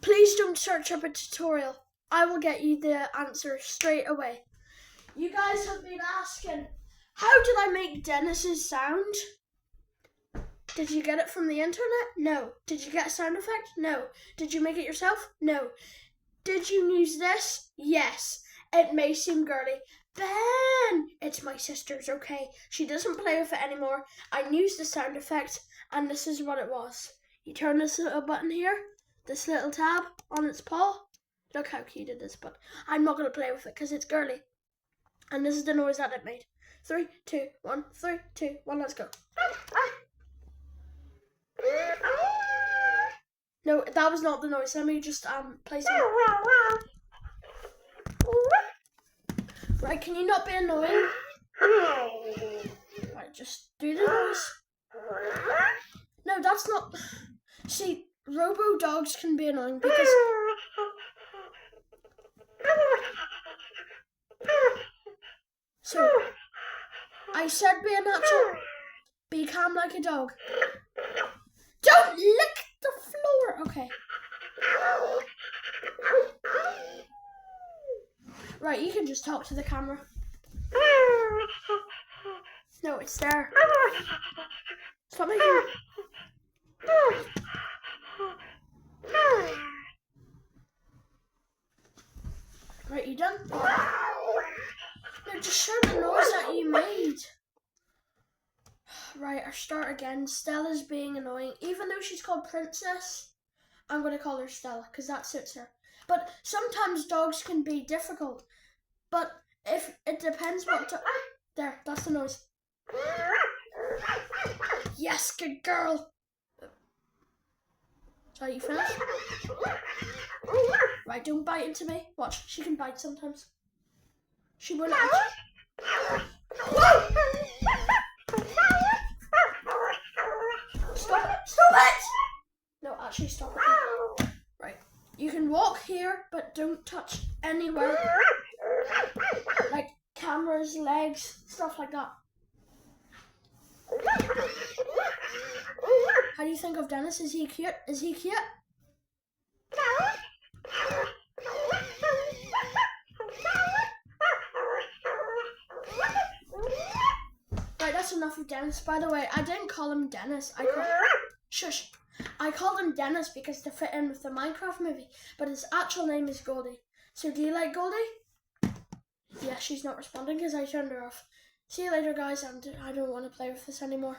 Please don't search up a tutorial. I will get you the answer straight away. You guys have been asking, how did I make Dennis's sound? Did you get it from the internet? No. Did you get a sound effect? No. Did you make it yourself? No. Did you use this? Yes. It may seem girly. Ben! It's my sister's, okay? She doesn't play with it anymore. I used the sound effect, and this is what it was. You turn this little button here, this little tab on its paw. Look how cute it is, but I'm not going to play with it because it's girly. And this is the noise that it made. 3, 2, 1, 3, 2, 1, let's go. No, that was not the noise. Let me just play some. Right, can you not be annoying? Right, just do the noise. No, that's not... See, robo dogs can be annoying because... So, I said be a natural. Be calm like a dog. Don't lick the floor! Okay. Right, you can just talk to the camera. No, it's there. Stop making... Right, you done? No, just show the noise that you made. Right, I'll start again. Stella's being annoying. Even though she's called Princess, I'm going to call her Stella because that suits her. But sometimes dogs can be difficult. But if it depends what... There, that's the noise. Yes, good girl. So you finished? Right, don't bite into me. Watch, she can bite sometimes. She won't actually... Stop it! No, actually stop it. Right, you can walk here, but don't touch anywhere. Like cameras, legs, stuff like that. How do you think of Dennis? Is he cute? Is he cute? Right, that's enough of Dennis. By the way, I didn't call him Dennis. Shush. I called him Dennis because to fit in with the Minecraft movie, but his actual name is Goldie. So do you like Goldie? Yeah, she's not responding because I turned her off. See you later, guys, and I don't want to play with this anymore.